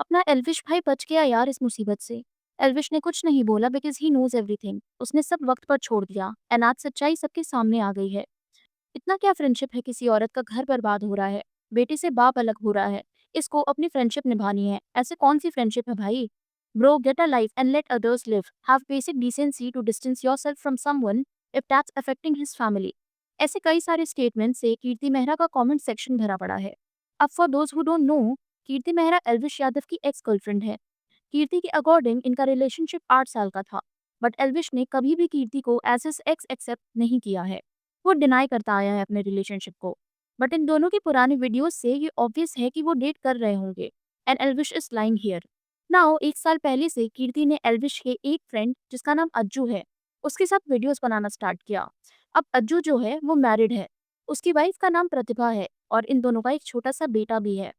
अपना एल्विश भाई बच गया यार इस मुसीबत से। एल्विश ने कुछ नहीं बोला बिकॉज़ ही नोज़ एवरीथिंग। उसने सब वक़्त पर छोड़ दिया एंड आज सच्चाई सबके सामने आ गई है। इतना क्या फ्रेंडशिप है, किसी औरत का घर बर्बाद हो रहा है, बेटे से बाप अलग हो रहा है, इसको अपनी फ्रेंडशिप निभानी है। ऐसे कौन सी फ्रेंडशिप है भाई? Bro get a life and let others live. Have basic decency to distance yourself from someone if that's affecting his family. ऐसे कई सारे स्टेटमेंट से कीर्ति मेहरा का कमेंट सेक्शन भरा पड़ा है। अब for those who don't know, Kirti Mehra Elvish Yadav की एक्स गर्लफ्रेंड है। कीर्ति के अकॉर्डिंग इनका रिलेशनशिप 8 साल का था, बट एल्विश ने कभी भी कीर्ति को एज हिज एक्स एक्सेप्ट नहीं किया है। वो डिनाई करता आया है अपने रिलेशनशिप को। बट इन दोनों की पुरानी वीडियोस से ये ऑब्वियस है कि वो डेट कर रहे होंगे and Elvish is lying here. Now 1 साल पहले से कीर्ति ने एल्विश के एक फ्रेंड जिसका नाम अज्जू है, उसके साथ वीडियोस बनाना स्टार्ट किया। अब अज्जू जो है वो मैरिड है, उसकी वाइफ का नाम प्रतिभा है और इन दोनों का एक छोटा सा बेटा भी है।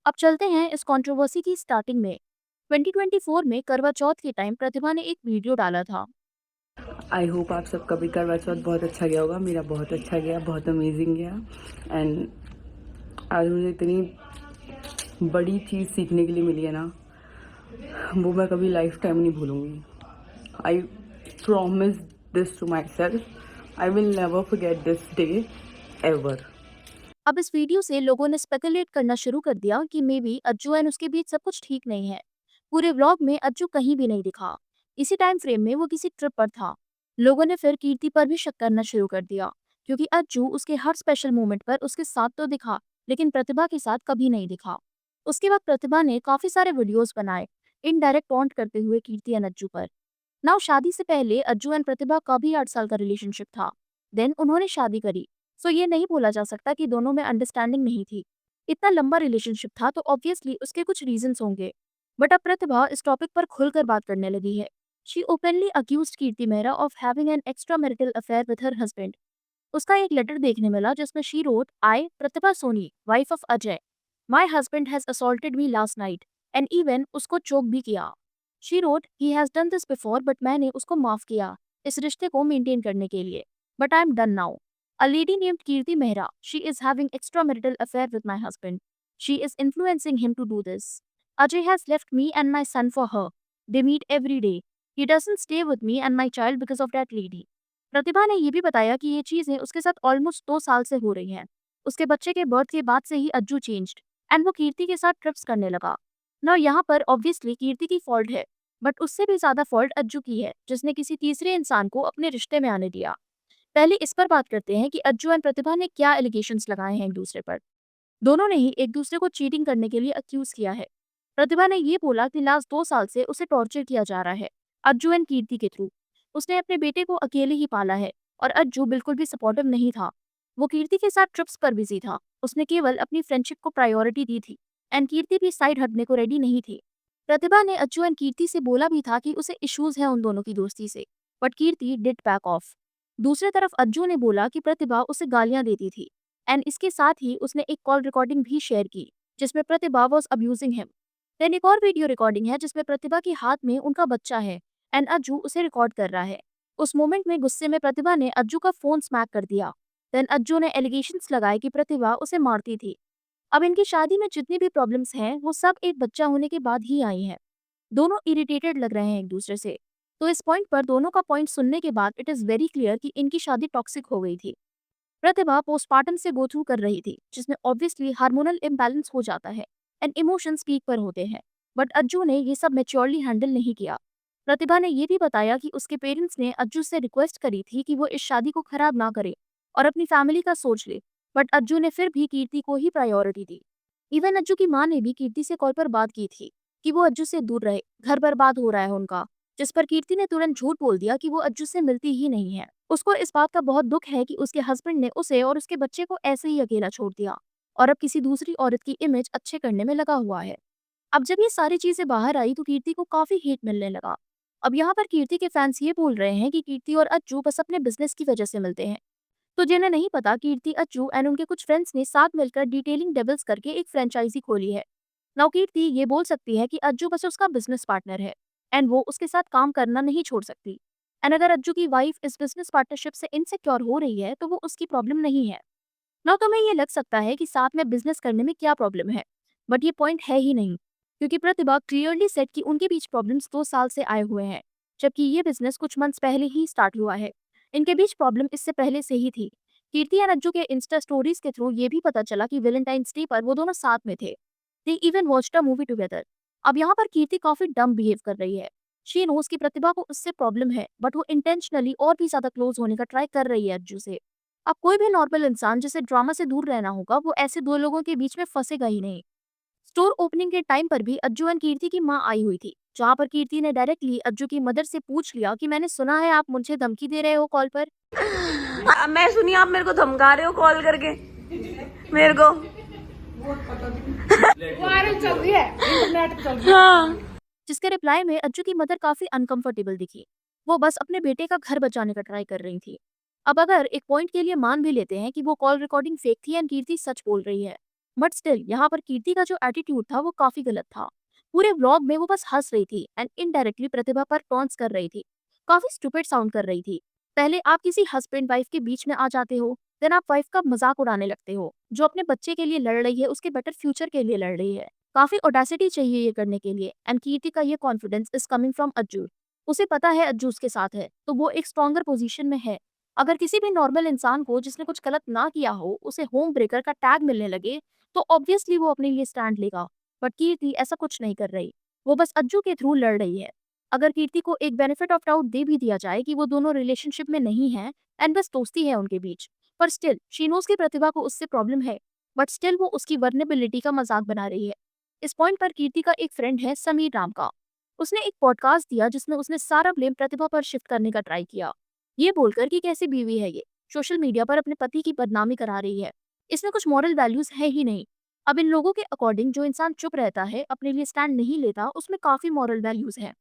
अब चलते हैं इस कंट्रोवर्सी की स्टार्टिंग में। 2024 में करवा चौथ के टाइम प्रतिभा ने एक वीडियो डाला था। आई होप आप सबका भी करवा चौथ बहुत अच्छा गया होगा। मेरा बहुत अच्छा गया, बहुत अमेजिंग गया। एंड आज मुझे इतनी बड़ी चीज़ सीखने के लिए मिली है ना, वो मैं कभी लाइफ टाइम नहीं भूलूंगी। I promise this to myself, I will never forget this day ever. अब इस वीडियो से लोगों ने स्पेकुलेट करना शुरू कर दिया कि मे बी अज्जू एंड उसके बीच सब कुछ ठीक नहीं है। पूरे व्लॉग में अज्जू कहीं भी नहीं दिखा। इसी टाइम फ्रेम में वो किसी ट्रिप पर था। लोगों ने फिर कीर्ति पर भी शक करना शुरू कर दिया, क्योंकि अज्जू उसके हर स्पेशल मोमेंट पर उसके साथ तो दिखा, लेकिन प्रतिभा के साथ कभी नहीं दिखा। उसके बाद प्रतिभा ने काफी सारे वीडियोस बनाए, इनडायरेक्ट टॉन्ट करते हुए कीर्ति एंड अज्जू पर। नाउ शादी से पहले अज्जू एंड प्रतिभा का भी 8 साल का रिलेशनशिप था। देन उन्होंने शादी करी। सो ये नहीं बोला जा सकता कि दोनों में अंडरस्टैंडिंग नहीं थी। इतना लंबा रिलेशनशिप था तो ऑब्वियसली उसके कुछ रीजंस होंगे। बट अब प्रतिभा इस टॉपिक पर खुलकर बात करने लगी है। She openly accused Kirti Mehra of having an extra marital affair with her husband. उसका एक लेटर देखने मिला जिसमें she wrote, I Pratibha Soni, wife of Ajay, my husband has assaulted me last night and even उसको चोक भी किया। She wrote, he has done this before but मैंने उसको माफ किया इस रिश्ते को मेंटेन करने के लिए, but I am done now. A lady named Kirti Mehra, she is having extramarital affair with my husband. She is influencing him to do this. Ajay has left me and my son for her. They meet every day. He doesn't stay with me and my child because of that lady. प्रतिभा ने ये भी बताया कि ये चीजें उसके साथ almost 2 साल से हो रही हैं। उसके बच्चे के बर्थ के बाद से ही अज्जू चेंज्ड एंड वो कीर्ति के साथ ट्रिप्स करने लगा। ना यहाँ पर ऑब्वियसली कीर्ति की फॉल्ट है, बट उससे भी ज्यादा फॉल्ट अज्जू की है जिसने किसी तीसरे इंसान को अपने रिश्ते में आने दिया। पहले इस पर बात करते हैं कि अज्जू एंड प्रतिभा ने क्या एलिगेशंस लगाए हैं एक दूसरे पर। दोनों ने ही एक दूसरे को चीटिंग करने के लिए अक्यूज किया है। प्रतिभा ने ये बोला कि लास्ट 2 साल से उसे टॉर्चर किया जा रहा है अज्जू एंड कीर्ति के थ्रू। उसने अपने बेटे को अकेले ही पाला है और अज्जू बिल्कुल भी सपोर्टिव नहीं था। वो कीर्ति के साथ ट्रिप्स पर बिजी था। उसने केवल अपनी फ्रेंडशिप को प्रायोरिटी दी थी एंड कीर्ति भी साइड हटने को रेडी नहीं थी। प्रतिभा ने अज्जू एंड कीर्ति से बोला भी था कि उसे इश्यूज है उन दोनों की दोस्ती से, but Kirti did back of. दूसरी तरफ अज्जू ने बोला कि प्रतिभा उसे गालियां देती थी एंड इसके साथ ही उसने एक कॉल रिकॉर्डिंग भी शेयर की जिसमें प्रतिभा वाज अब्यूजिंग हिम। देन एक और वीडियो रिकॉर्डिंग है जिसमें प्रतिभा के हाथ में उनका बच्चा है एंड अज्जू उसे रिकॉर्ड कर रहा है। उस मोमेंट में गुस्से में प्रतिभा ने अज्जू का फोन स्मैक कर दिया। देन अज्जू ने एलिगेशंस लगाए कि प्रतिभा उसे मारती थी। अब इनकी शादी में जितनी भी प्रॉब्लम्स हैं वो सब एक बच्चा होने के बाद ही आई हैं। दोनों इरिटेटेड लग रहे हैं एक दूसरे से। तो इस पॉइंट पर दोनों का पॉइंट सुनने के बाद इट इज वेरी क्लियर कि इनकी शादी टॉक्सिक हो गई थी। प्रतिभा पोस्टमार्टम से गो थ्रू कर रही थी जिसमें ऑब्वियसली हार्मोनल इम्बैलेंस हो जाता है एंड इमोशंस पीक पर होते हैं। बट अज्जू ने ये सब मैच्योरली हैंडल नहीं किया। प्रतिभा ने ये भी बताया कि उसके पेरेंट्स ने अज्जू से रिक्वेस्ट करी थी कि वो इस शादी को खराब ना करे और अपनी फैमिली का सोच ले, बट अज्जू ने फिर भी कीर्ति को ही प्रायोरिटी दी। इवन अज्जू की माँ ने भी कीर्ति से कॉल पर बात की थी कि वो अज्जू से दूर रहे, घर बर्बाद हो रहा है उनका, जिस पर कीर्ति ने तुरंत झूठ बोल दिया कि वो अज्जू से मिलती ही नहीं है। उसको इस बात का बहुत दुख है कि उसके हस्बैंड ने उसे और उसके बच्चे को ऐसे ही अकेला छोड़ दिया और अब किसी दूसरी औरत की इमेज अच्छे करने में लगा हुआ है। अब जब ये सारी चीजें बाहर आई तो कीर्ति को काफी हेट मिलने लगा। अब यहाँ पर कीर्ति के फैंस ये बोल रहे हैं कि कीर्ति और अज्जू बस अपने बिजनेस की वजह से मिलते हैं। तो जिन्हें नहीं पता, कीर्ति, अज्जू एंड उनके कुछ फ्रेंड्स ने साथ मिलकर डिटेलिंग डेविल्स करके एक फ्रेंचाइजी खोली है। नाउ कीर्ति ये बोल सकती है कि अज्जू बस उसका बिजनेस पार्टनर है एंड वो उसके साथ काम करना नहीं छोड़ सकती। एंड अगर अज्जू की वाइफ इस बिजनेस पार्टनरशिप से इनसिक्योर हो रही है तो वो उसकी प्रॉब्लम नहीं है। नाउ तुम्हें ये लग सकता है कि साथ में बिजनेस करने में क्या प्रॉब्लम है, बट ये पॉइंट है ही नहीं। क्योंकि प्रतिभा क्लियरली सेट कि उनके बीच प्रॉब्लम्स 2 साल से आए हुए हैं, जबकि ये बिजनेस कुछ मंथ्स पहले ही स्टार्ट हुआ है। इनके बीच प्रॉब्लम इससे पहले से ही थी। कीर्ति एंड अज्जू के इंस्टा स्टोरीज के थ्रू ये भी पता चला कि वैलेंटाइंस डे पर वो दोनों साथ में थे। They even watched a movie together. अब यहाँ पर कीर्ति काफी डम बिहेव कर रही है। शी नोस की प्रतिभा को उससे प्रॉब्लम है, बट वो इंटेंशनली और भी ज्यादा क्लोज होने का ट्राई कर रही है अज्जू से। अब कोई भी नॉर्मल इंसान जिसे ड्रामा से दूर रहना होगा, वो ऐसे दो लोगों के बीच में फंसेगा ही नहीं। स्टोर ओपनिंग के टाइम पर भी अज्जू एंड कीर्ति की मां आई हुई थी, जहां पर कीर्ति ने डायरेक्टली अज्जू की मदर से पूछ लिया कि मैंने सुना है आप मुझे धमकी दे रहे हो कॉल पर। मैं सुनी आप मेरे को धमका रहे हो कॉल करके मेरे को। वायरल चल रही है, इंटरनेट पे चल रही है। हाँ जिसके रिप्लाई में अज्जू की मदर काफी अनकंफर्टेबल दिखी। वो बस अपने बेटे का घर बचाने का ट्राई कर रही थी। अब अगर एक पॉइंट के लिए मान भी लेते हैं कि वो कॉल रिकॉर्डिंग फेक थी एंड कीर्ति सच बोल रही है, बट स्टिल यहाँ पर कीर्ति का जो एटीट्यूड था वो काफी गलत था। पूरे व्लॉग में वो बस हंस रही थी एंड इनडायरेक्टली प्रतिभा पर टॉन्ट्स कर रही थी। काफी स्टूपिड साउंड कर रही थी। पहले आप किसी हस्बैंड वाइफ के बीच में आ जाते हो, देन आप वाइफ का मजाक उड़ाने लगते हो, जो अपने बच्चे के लिए लड़ रही है, उसके बेटर फ्यूचर के लिए लड़ रही है। काफी ऑडेसिटी चाहिए ये करने के लिए, एंड कीर्ति का ये confidence is coming from Ajju. उसे पता है अज्जू उसके साथ है, तो वो एक स्ट्रॉन्गर पोजीशन में है। अगर किसी भी नॉर्मल इंसान को जिसने कुछ गलत ना किया हो उसे होम ब्रेकर का टैग मिलने लगे, तो ऑब्वियसली वो अपने लिए स्टैंड लेगा। बट कीर्ति ऐसा कुछ नहीं कर रही। वो बस अज्जू के थ्रू लड़ रही है। अगर कीर्ति को एक बेनिफिट ऑफ डाउट दे भी दिया जाए कि वो दोनों रिलेशनशिप में नहीं है एंड बस दोस्ती है उनके बीच, पर स्टिल शी नोस की प्रतिभा को उससे प्रॉब्लम है, बट स्टिल वो उसकी वर्नेबिलिटी का मजाक बना रही है। इस पॉइंट पर कीर्ति का एक फ्रेंड है समीर नाम का। उसने एक पॉडकास्ट दिया जिसमें उसने सारा ब्लेम प्रतिभा पर शिफ्ट करने का ट्राई किया, ये बोलकर कि कैसी बीवी है ये, सोशल मीडिया पर अपने पति की बदनामी करा रही है, इसमें कुछ मॉरल वैल्यूज है ही नहीं। अब इन लोगों के अकॉर्डिंग जो इंसान चुप रहता है, अपने लिए स्टैंड नहीं लेता, उसमें काफी मॉरल वैल्यूज है।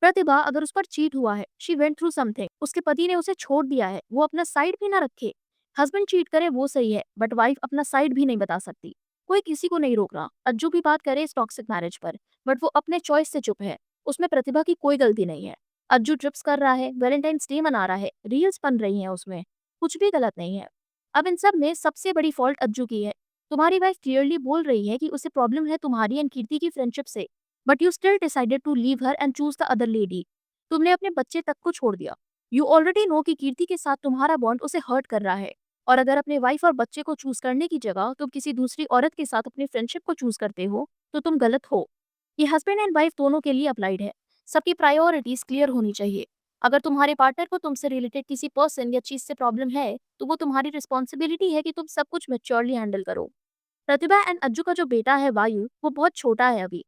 प्रतिभा अगर उस पर चीट हुआ है, शी वेंट थ्रू समथिंग, उसके पति ने उसे छोड़ दिया है, वो अपना साइड भी ना रखे। हस्बैंड चीट करे वो सही है, बट वाइफ अपना साइड भी नहीं बता सकती। कोई किसी को नहीं रोक रहा। अज्जू भी बात करे इस टॉक्सिक मैरिज पर, बट वो अपने चॉइस से चुप है। उसमें प्रतिभा की कोई गलती नहीं है। अज्जू ट्रिप्स कर रहा है, वैलेंटाइंस डे मना रहा है, रील्स बन रही हैं उसमें, कुछ भी गलत नहीं है। अब इन सब में सबसे बड़ी फॉल्ट अज्जू की है। तुम्हारी वाइफ क्लियरली बोल रही है कि उसे प्रॉब्लम है तुम्हारी एंड कीर्ति की फ्रेंडशिप से, but you still decided to leave her and choose the other lady. तुमने अपने बच्चे तक को छोड़ दिया। यू ऑलरेडी नो कि कीर्ति के साथ तुम्हारा बॉन्ड उसे हर्ट कर रहा है, और अगर अपने वाइफ और बच्चे को चूज करने की जगह तुम किसी दूसरी औरत के साथ अपनी फ्रेंडशिप को चूज करते हो, तो तुम गलत हो। ये हस्बैंड एंड वाइफ दोनों के लिए अप्लाइड है। सबकी प्रायोरिटीज क्लियर होनी चाहिए। अगर तुम्हारे पार्टनर को तुमसे रिलेटेड किसी पर्सन या चीज से प्रॉब्लम है, तो वो तुम्हारी रिस्पॉन्सिबिलिटी है कि तुम सब कुछ मेच्योरली हैंडल करो। प्रतिभा एंड अज्जू का जो बेटा है वायु, वो बहुत छोटा है अभी।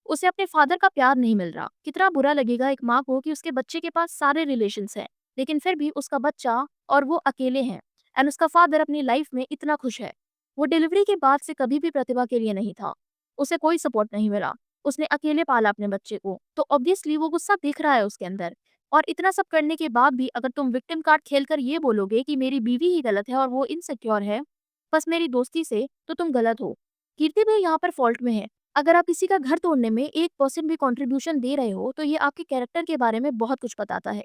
उसे अपने फादर का प्यार नहीं मिल रहा। कितना बुरा लगेगा एक माँ को कि उसके बच्चे के पास सारे रिलेशंस हैं, लेकिन फिर भी उसका बच्चा और वो अकेले हैं, एंड उसका फादर अपनी लाइफ में इतना खुश है। वो डिलीवरी के बाद से कभी भी प्रतिभा के लिए नहीं था। उसे कोई सपोर्ट नहीं मिला। उसने अकेले पाला अपने बच्चे को, तो ऑब्वियसली वो गुस्सा दिख रहा है उसके अंदर। और इतना सब करने के बाद भी अगर तुम विक्टिम कार्ड खेलकर ये बोलोगे कि मेरी बीवी ही गलत है और वो इनसिक्योर है बस मेरी दोस्ती से, तो तुम गलत हो। कीर्ति भी यहाँ पर फॉल्ट में है। अगर आप किसी का घर तोड़ने में 1% भी कंट्रीब्यूशन दे रहे हो, तो ये आपके कैरेक्टर के बारे में बहुत कुछ बताता है।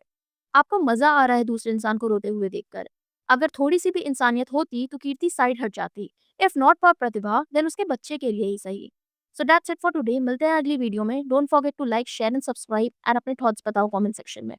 आपको मजा आ रहा है दूसरे इंसान को रोते हुए देखकर। अगर थोड़ी सी भी इंसानियत होती तो कीर्ति साइड हट जाती। If not for Pratibha, then उसके बच्चे के लिए ही सही। So that's it for today. मिलते हैं अगली वीडियो में। Don't forget to like, share and subscribe, and अपने थॉट्स बताओ कमेंट सेक्शन में।